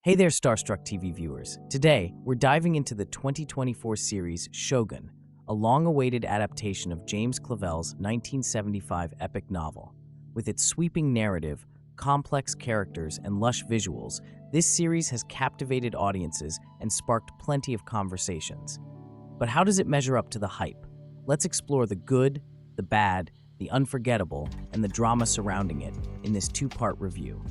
Hey there, Starstruck TV viewers. Today, we're diving into the 2024 series Shōgun, a long-awaited adaptation of James Clavell's 1975 epic novel. With its sweeping narrative, complex characters, and lush visuals, this series has captivated audiences and sparked plenty of conversations. But how does it measure up to the hype? Let's explore the good, the bad, the unforgettable, and the drama surrounding it in this two-part review.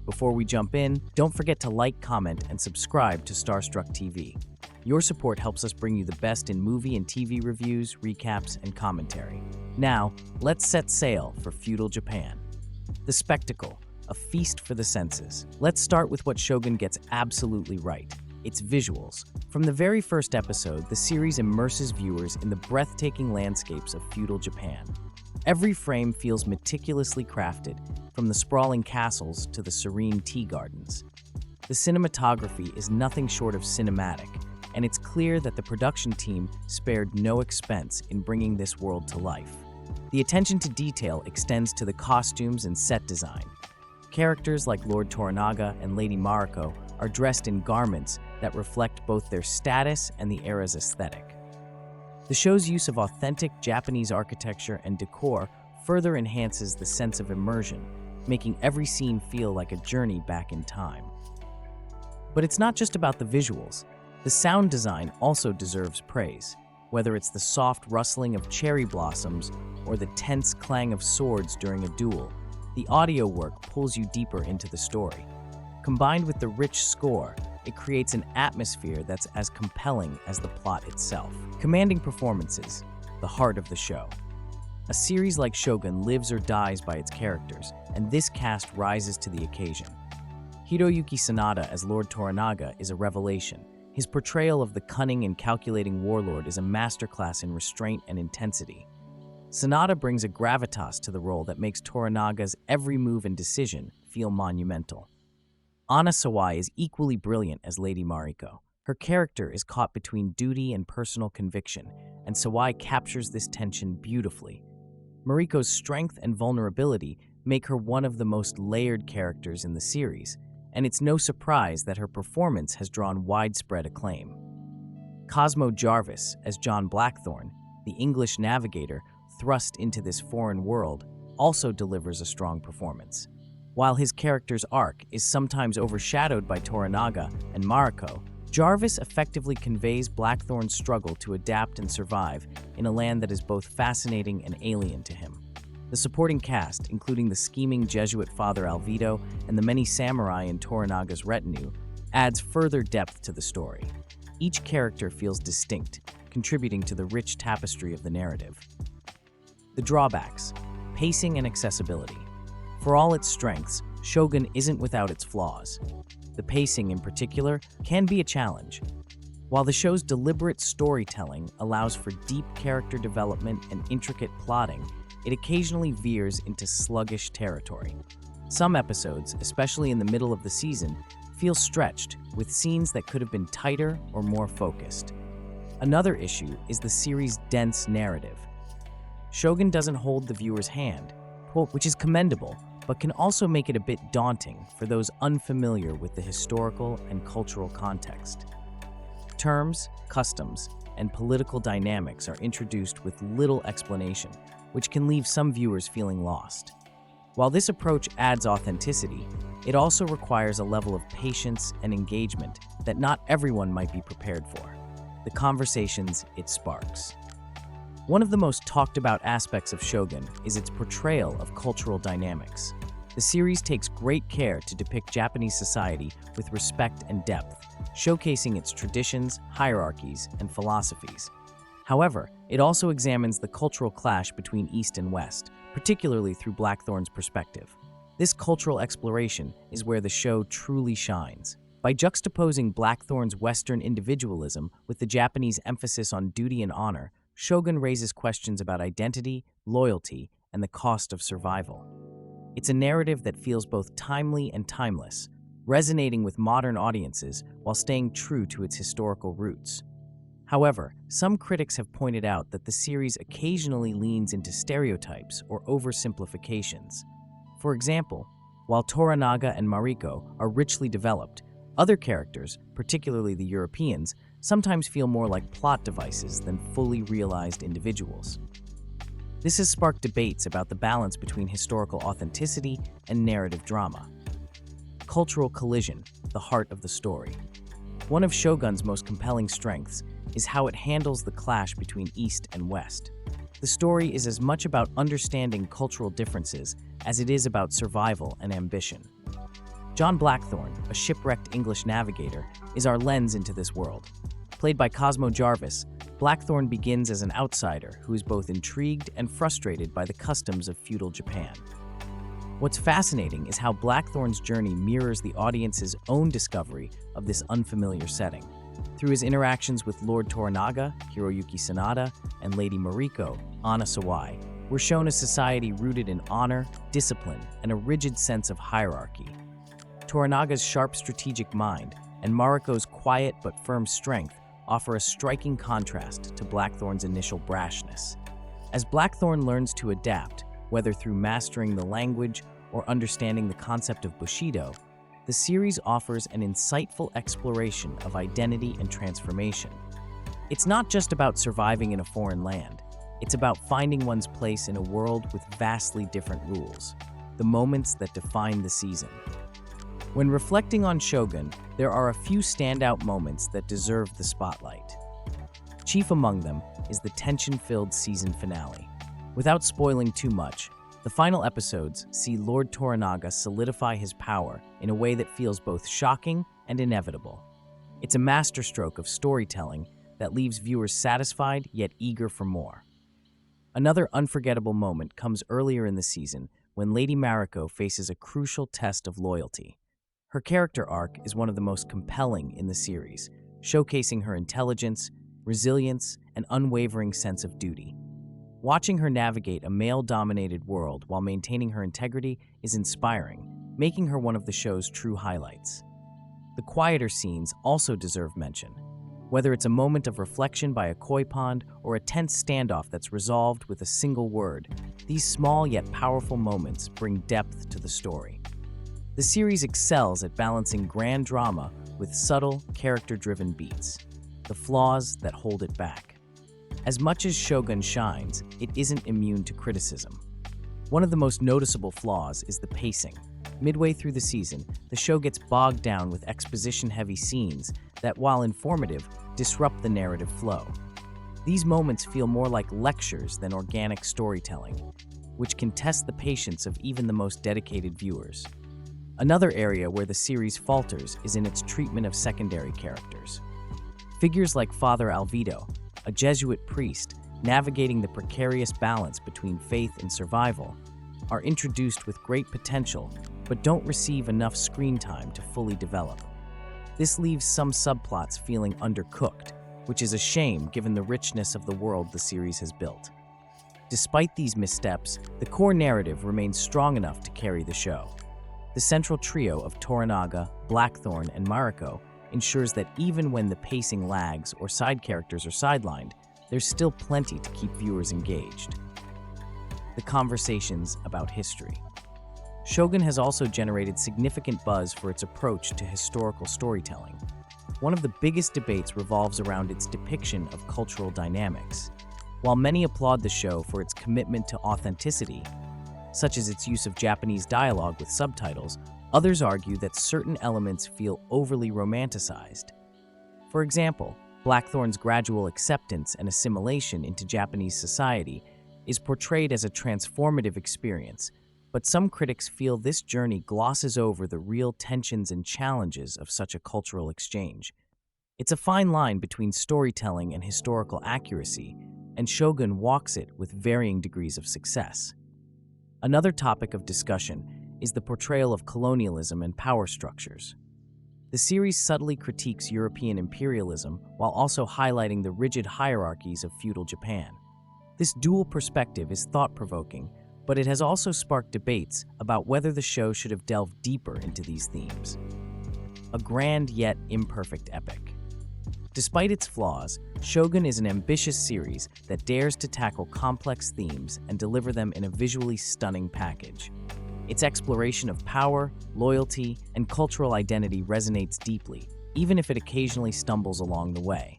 Before we jump in, don't forget to like, comment, and subscribe to Starstruck TV. Your support helps us bring you the best in movie and TV reviews, recaps, and commentary. Now, let's set sail for feudal Japan. The spectacle, a feast for the senses. Let's start with what Shōgun gets absolutely right: its visuals. From the very first episode, the series immerses viewers in the breathtaking landscapes of feudal Japan. Every frame feels meticulously crafted, from the sprawling castles to the serene tea gardens. The cinematography is nothing short of cinematic, and it's clear that the production team spared no expense in bringing this world to life. The attention to detail extends to the costumes and set design. Characters like Lord Toranaga and Lady Mariko are dressed in garments that reflect both their status and the era's aesthetic. The show's use of authentic Japanese architecture and decor further enhances the sense of immersion, making every scene feel like a journey back in time. But it's not just about the visuals. The sound design also deserves praise, whether it's the soft rustling of cherry blossoms or the tense clang of swords during a duel. The audio work pulls you deeper into the story. Combined with the rich score, it creates an atmosphere that's as compelling as the plot itself. Commanding performances, the heart of the show. A series like Shōgun lives or dies by its characters, and this cast rises to the occasion. Hiroyuki Sanada as Lord Toranaga is a revelation. His portrayal of the cunning and calculating warlord is a masterclass in restraint and intensity. Sanada brings a gravitas to the role that makes Toranaga's every move and decision feel monumental. Anna Sawai is equally brilliant as Lady Mariko. Her character is caught between duty and personal conviction, and Sawai captures this tension beautifully. Mariko's strength and vulnerability make her one of the most layered characters in the series, and it's no surprise that her performance has drawn widespread acclaim. Cosmo Jarvis as John Blackthorne, the English navigator thrust into this foreign world, also delivers a strong performance. While his character's arc is sometimes overshadowed by Toranaga and Mariko, Jarvis effectively conveys Blackthorne's struggle to adapt and survive in a land that is both fascinating and alien to him. The supporting cast, including the scheming Jesuit Father Alvito and the many samurai in Toranaga's retinue, adds further depth to the story. Each character feels distinct, contributing to the rich tapestry of the narrative. The drawbacks: pacing and accessibility. For all its strengths, Shōgun isn't without its flaws. The pacing, in particular, can be a challenge. While the show's deliberate storytelling allows for deep character development and intricate plotting, it occasionally veers into sluggish territory. Some episodes, especially in the middle of the season, feel stretched, with scenes that could have been tighter or more focused. Another issue is the series' dense narrative. Shōgun doesn't hold the viewer's hand, which is commendable, but can also make it a bit daunting for those unfamiliar with the historical and cultural context. Terms, customs, and political dynamics are introduced with little explanation, which can leave some viewers feeling lost. While this approach adds authenticity, it also requires a level of patience and engagement that not everyone might be prepared for. The conversations it sparks. One of the most talked about aspects of Shōgun is its portrayal of cultural dynamics. The series takes great care to depict Japanese society with respect and depth, showcasing its traditions, hierarchies, and philosophies. However, it also examines the cultural clash between East and West, particularly through Blackthorne's perspective. This cultural exploration is where the show truly shines. By juxtaposing Blackthorne's Western individualism with the Japanese emphasis on duty and honor, Shōgun raises questions about identity, loyalty, and the cost of survival. It's a narrative that feels both timely and timeless, resonating with modern audiences while staying true to its historical roots. However, some critics have pointed out that the series occasionally leans into stereotypes or oversimplifications. For example, while Toranaga and Mariko are richly developed, Other characters, particularly the Europeans, sometimes feel more like plot devices than fully realized individuals. This has sparked debates about the balance between historical authenticity and narrative drama. Cultural collision, the heart of the story. One of Shōgun's most compelling strengths is how it handles the clash between East and West. The story is as much about understanding cultural differences as it is about survival and ambition. John Blackthorne, a shipwrecked English navigator, is our lens into this world. Played by Cosmo Jarvis, Blackthorne begins as an outsider who is both intrigued and frustrated by the customs of feudal Japan. What's fascinating is how Blackthorne's journey mirrors the audience's own discovery of this unfamiliar setting. Through his interactions with Lord Toranaga, Hiroyuki Sanada, and Lady Mariko, Anna Sawai, we're shown a society rooted in honor, discipline, and a rigid sense of hierarchy. Toranaga's sharp strategic mind and Mariko's quiet but firm strength offer a striking contrast to Blackthorne's initial brashness. As Blackthorne learns to adapt, whether through mastering the language or understanding the concept of Bushido, the series offers an insightful exploration of identity and transformation. It's not just about surviving in a foreign land. It's about finding one's place in a world with vastly different rules, the moments that define the season. When reflecting on Shōgun, there are a few standout moments that deserve the spotlight. Chief among them is the tension-filled season finale. Without spoiling too much, the final episodes see Lord Toranaga solidify his power in a way that feels both shocking and inevitable. It's a masterstroke of storytelling that leaves viewers satisfied yet eager for more. Another unforgettable moment comes earlier in the season when Lady Mariko faces a crucial test of loyalty. Her character arc is one of the most compelling in the series, showcasing her intelligence, resilience, and unwavering sense of duty. Watching her navigate a male-dominated world while maintaining her integrity is inspiring, making her one of the show's true highlights. The quieter scenes also deserve mention. Whether it's a moment of reflection by a koi pond or a tense standoff that's resolved with a single word, these small yet powerful moments bring depth to the story. The series excels at balancing grand drama with subtle, character-driven beats, the flaws that hold it back. As much as Shōgun shines, it isn't immune to criticism. One of the most noticeable flaws is the pacing. Midway through the season, the show gets bogged down with exposition-heavy scenes that, while informative, disrupt the narrative flow. These moments feel more like lectures than organic storytelling, which can test the patience of even the most dedicated viewers. Another area where the series falters is in its treatment of secondary characters. Figures like Father Alvido, a Jesuit priest navigating the precarious balance between faith and survival, are introduced with great potential but don't receive enough screen time to fully develop. This leaves some subplots feeling undercooked, which is a shame given the richness of the world the series has built. Despite these missteps, the core narrative remains strong enough to carry the show. The central trio of Toranaga, Blackthorne, and Mariko ensures that even when the pacing lags or side characters are sidelined, there's still plenty to keep viewers engaged. The conversations about history. Shōgun has also generated significant buzz for its approach to historical storytelling. One of the biggest debates revolves around its depiction of cultural dynamics. While many applaud the show for its commitment to authenticity, such as its use of Japanese dialogue with subtitles, others argue that certain elements feel overly romanticized. For example, Blackthorne's gradual acceptance and assimilation into Japanese society is portrayed as a transformative experience, but some critics feel this journey glosses over the real tensions and challenges of such a cultural exchange. It's a fine line between storytelling and historical accuracy, and Shōgun walks it with varying degrees of success. Another topic of discussion is the portrayal of colonialism and power structures. The series subtly critiques European imperialism while also highlighting the rigid hierarchies of feudal Japan. This dual perspective is thought-provoking, but it has also sparked debates about whether the show should have delved deeper into these themes. A grand yet imperfect epic. Despite its flaws, Shōgun is an ambitious series that dares to tackle complex themes and deliver them in a visually stunning package. Its exploration of power, loyalty, and cultural identity resonates deeply, even if it occasionally stumbles along the way.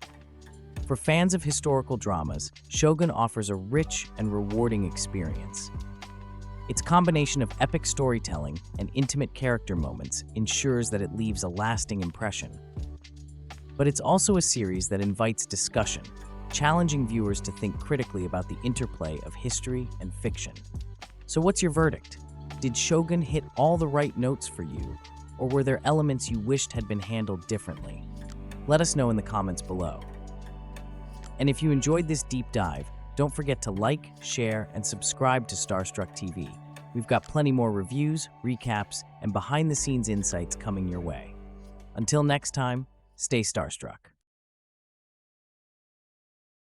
For fans of historical dramas, Shōgun offers a rich and rewarding experience. Its combination of epic storytelling and intimate character moments ensures that it leaves a lasting impression. But it's also a series that invites discussion, challenging viewers to think critically about the interplay of history and fiction. So what's your verdict? Did Shōgun hit all the right notes for you, or were there elements you wished had been handled differently? Let us know in the comments below. And if you enjoyed this deep dive, don't forget to like, share, and subscribe to Starstruck TV. We've got plenty more reviews, recaps, and behind-the-scenes insights coming your way. Until next time, stay starstruck.